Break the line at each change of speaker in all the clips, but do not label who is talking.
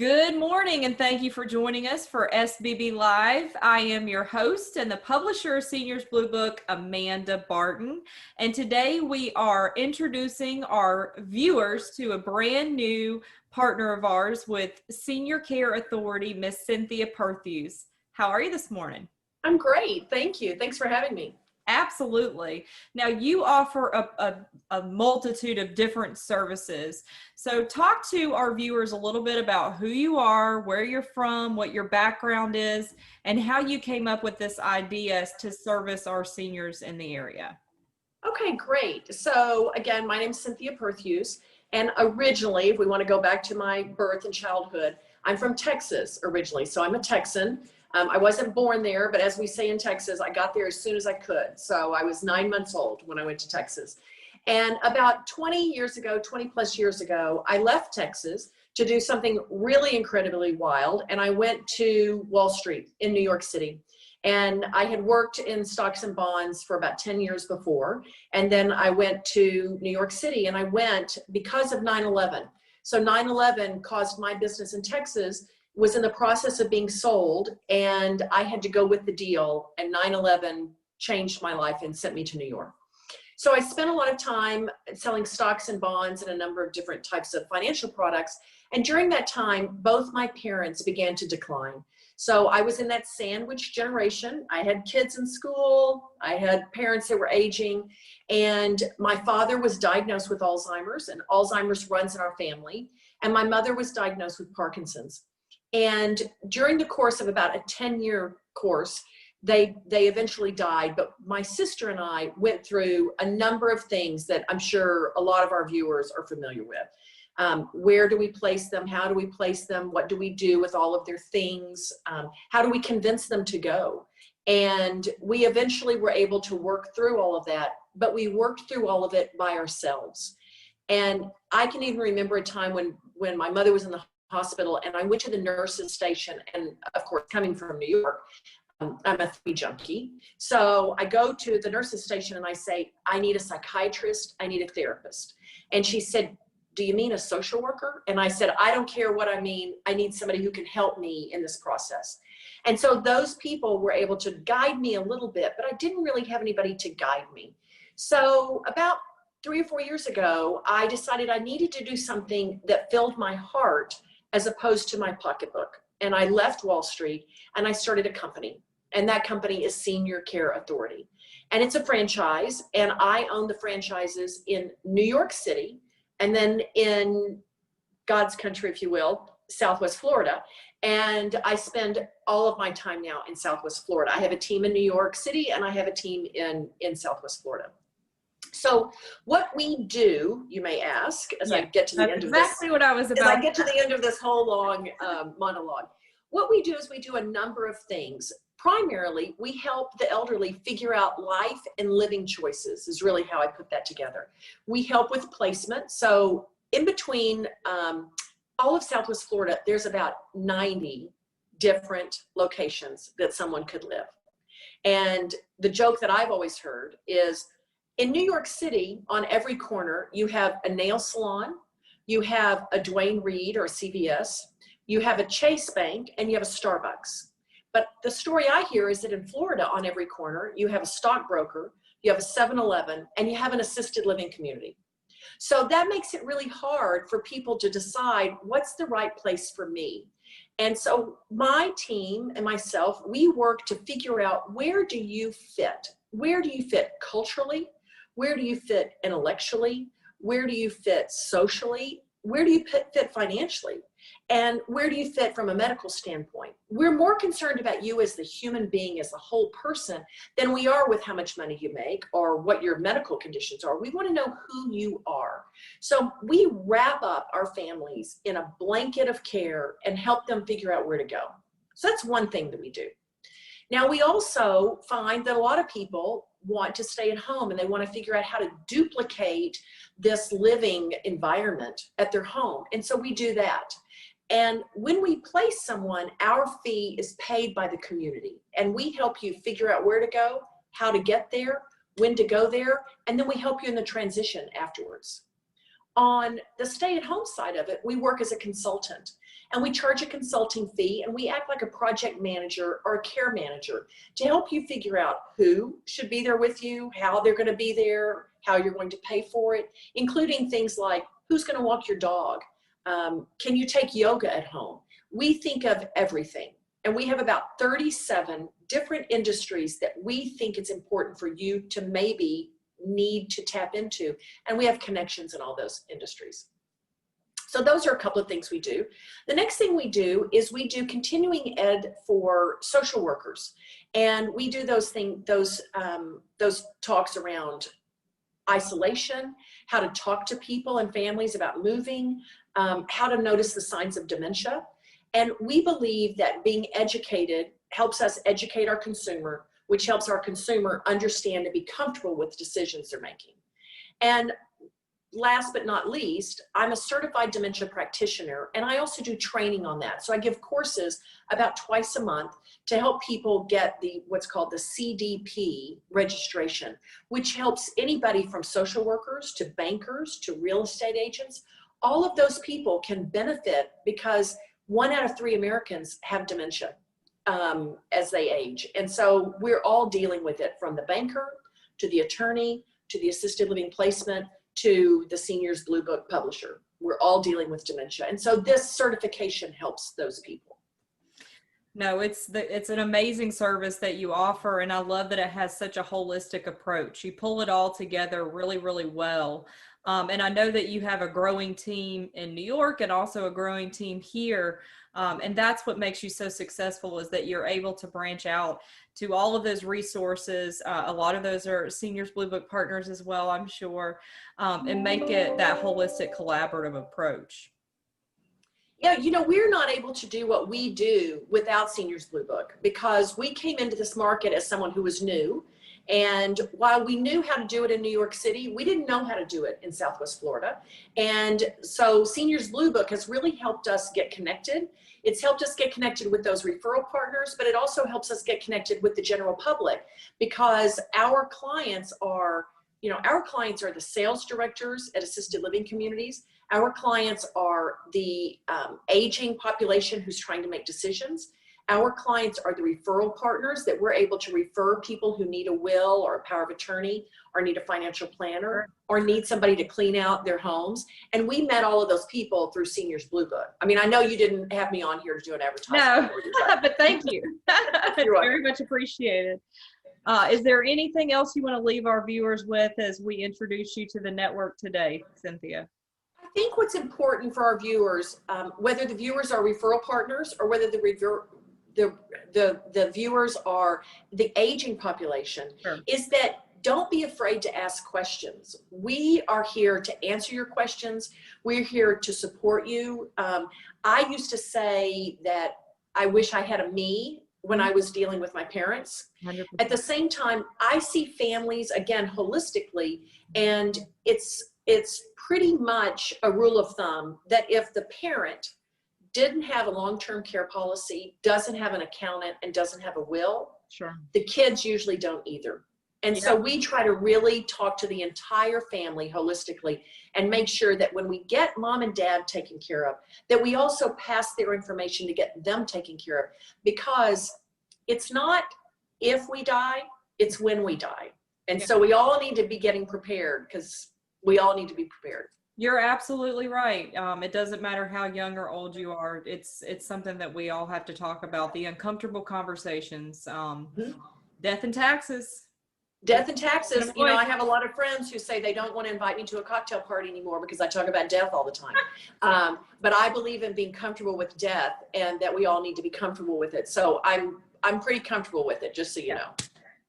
Good morning, and thank you for joining us for SBB Live. I am your host and the publisher of Seniors Blue Book, Amanda Barton. And today we are introducing our viewers to a brand new partner of ours with Senior Care Authority, Miss Cynthia Perthuis. How are you this morning?
I'm great. Thank you. Thanks for having me.
Absolutely. Now you offer a multitude of different services. So talk to our viewers a little bit about who you are, where you're from, what your background is, and how you came up with this idea to service our seniors in the area.
Okay, great. So again, my name is Cynthia Perthuis, and originally, if we want to go back to my birth and childhood, I'm from Texas originally. So I'm a Texan. I wasn't born there, but as we say in Texas, I got there as soon as I could. So I was 9 months old when I went to Texas. And about 20 plus years ago, I left Texas to do something really incredibly wild. And I went to Wall Street in New York City. And I had worked in stocks and bonds for about 10 years before. And then I went to New York City, and I went because of 9/11. So 9/11 caused my business in Texas was in the process of being sold, and I had to go with the deal, and 9/11 changed my life and sent me to New York. So I spent a lot of time selling stocks and bonds and a number of different types of financial products. And during that time, both my parents began to decline. So I was in that sandwich generation. I had kids in school. I had parents that were aging. And my father was diagnosed with Alzheimer's, and Alzheimer's runs in our family. And my mother was diagnosed with Parkinson's. And during the course of about a 10-year course, they eventually died. But my sister and I went through a number of things that I'm sure a lot of our viewers are familiar with. Where do we place them? How do we place them? What do we do with all of their things? How do we convince them to go? And we eventually were able to work through all of that, but we worked through all of it by ourselves. And I can even remember a time when my mother was in the hospital, and I went to the nurses station, and of course, coming from New York, I'm a therapy junkie. So I go to the nurses station and I say, I need a psychiatrist, I need a therapist. And she said, do you mean a social worker? And I said, I don't care what I mean. I need somebody who can help me in this process. And so those people were able to guide me a little bit, but I didn't really have anybody to guide me. So about 3 or 4 years ago, I decided I needed to do something that filled my heart as opposed to my pocketbook. And I left Wall Street and I started a company. And that company is Senior Care Authority. And it's a franchise, and I own the franchises in New York City, and then in God's country, if you will, Southwest Florida. And I spend all of my time now in Southwest Florida. I have a team in New York City, and I have a team in Southwest Florida. So what we do, you may ask, as I get to the end of this.
Exactly what I was about.
As I get to the end of this whole long monologue. What we do is we do a number of things. Primarily, we help the elderly figure out life and living choices is really how I put that together. We help with placement. So in between all of Southwest Florida, there's about 90 different locations that someone could live. And the joke that I've always heard is, in New York City, on every corner, you have a nail salon, you have a Dwayne Reed or a CVS, you have a Chase Bank, and you have a Starbucks. But the story I hear is that in Florida, on every corner, you have a stockbroker, you have a 7-Eleven, and you have an assisted living community. So that makes it really hard for people to decide what's the right place for me. And so my team and myself, we work to figure out, where do you fit? Where do you fit culturally? Where do you fit intellectually? Where do you fit socially? Where do you fit financially? And where do you fit from a medical standpoint? We're more concerned about you as the human being, as a whole person, than we are with how much money you make or what your medical conditions are. We want to know who you are. So we wrap up our families in a blanket of care and help them figure out where to go. So that's one thing that we do. Now, we also find that a lot of people want to stay at home and they want to figure out how to duplicate this living environment at their home. And so we do that. And when we place someone, our fee is paid by the community. And we help you figure out where to go, how to get there, when to go there, and then we help you in the transition afterwards. on the stay-at-home side of it, we work as a consultant, and we charge a consulting fee, and we act like a project manager or a care manager to help you figure out who should be there with you, how they're going to be there, how you're going to pay for it, including things like who's going to walk your dog, can you take yoga at home? We think of everything, and we have about 37 different industries that we think it's important for you to maybe need to tap into, and we have connections in all those industries. So those are a couple of things we do. The next thing we do is we do continuing ed for social workers, and we do those talks around isolation, how to talk to people and families about moving, how to notice the signs of dementia. And we believe that being educated helps us educate our consumer, which helps our consumer understand and be comfortable with decisions they're making. And last but not least, I'm a certified dementia practitioner, and I also do training on that. So I give courses about twice a month to help people get what's called the CDP registration, which helps anybody from social workers to bankers to real estate agents. All of those people can benefit because 1 out of 3 Americans have dementia as they age. And so we're all dealing with it, from the banker to the attorney to the assisted living placement to the Seniors Blue Book publisher. We're all dealing with dementia. And so this certification helps those people.
No, it's an amazing service that you offer, and I love that it has such a holistic approach. You pull it all together really, really well. And I know that you have a growing team in New York and also a growing team here. And that's what makes you so successful, is that you're able to branch out to all of those resources. A lot of those are Seniors Blue Book partners as well, I'm sure, and make it that holistic collaborative approach.
Yeah, we're not able to do what we do without Seniors Blue Book, because we came into this market as someone who was new. And while we knew how to do it in New York City, we didn't know how to do it in Southwest Florida. And so Seniors Blue Book has really helped us get connected. It's helped us get connected with those referral partners, but it also helps us get connected with the general public, because our clients are the sales directors at assisted living communities. Our clients are the aging population who's trying to make decisions. Our clients are the referral partners that we're able to refer people who need a will or a power of attorney, or need a financial planner, or need somebody to clean out their homes. And we met all of those people through Seniors Blue Book. I mean, I know you didn't have me on here to do an advertisement.
No, but thank you. It's very much appreciated. Is there anything else you want to leave our viewers with as we introduce you to the network today, Cynthia?
I think what's important for our viewers, whether the viewers are referral partners or whether the viewers are the aging population,
Sure,
is that don't be afraid to ask questions. We are here to answer your questions. We're here to support you. I used to say that I wish I had a me when I was dealing with my parents.
100%.
At the same time, I see families, again, holistically, and it's pretty much a rule of thumb that if the parent didn't have a long-term care policy, doesn't have an accountant, and doesn't have a will,
Sure,
the kids usually don't either. And so we try to really talk to the entire family holistically and make sure that when we get mom and dad taken care of, that we also pass their information to get them taken care of, because it's not if we die, it's when we die. And so we all need to be getting prepared, because we all need to be prepared.
You're absolutely right. It doesn't matter how young or old you are. It's something that we all have to talk about, the uncomfortable conversations. Death and taxes.
Death and taxes. I have a lot of friends who say they don't want to invite me to a cocktail party anymore because I talk about death all the time. But I believe in being comfortable with death, and that we all need to be comfortable with it. So I'm pretty comfortable with it, just so you know.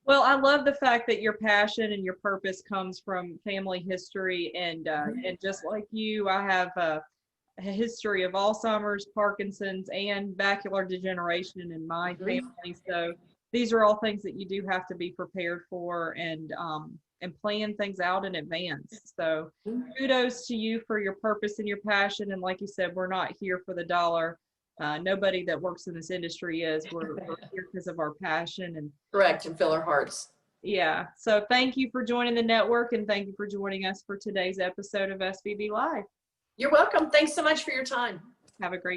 Well, I love the fact that your passion and your purpose comes from family history, and just like you, I have a history of Alzheimer's, Parkinson's, and macular degeneration in my family. So these are all things that you do have to be prepared for, and plan things out in advance. So kudos to you for your purpose and your passion. And like you said, we're not here for the dollar. Nobody that works in this industry is. We're here because of our passion. And
correct, and fill our hearts.
Yeah. So thank you for joining the network, and thank you for joining us for today's episode of SBB Live.
You're welcome. Thanks so much for your time.
Have a great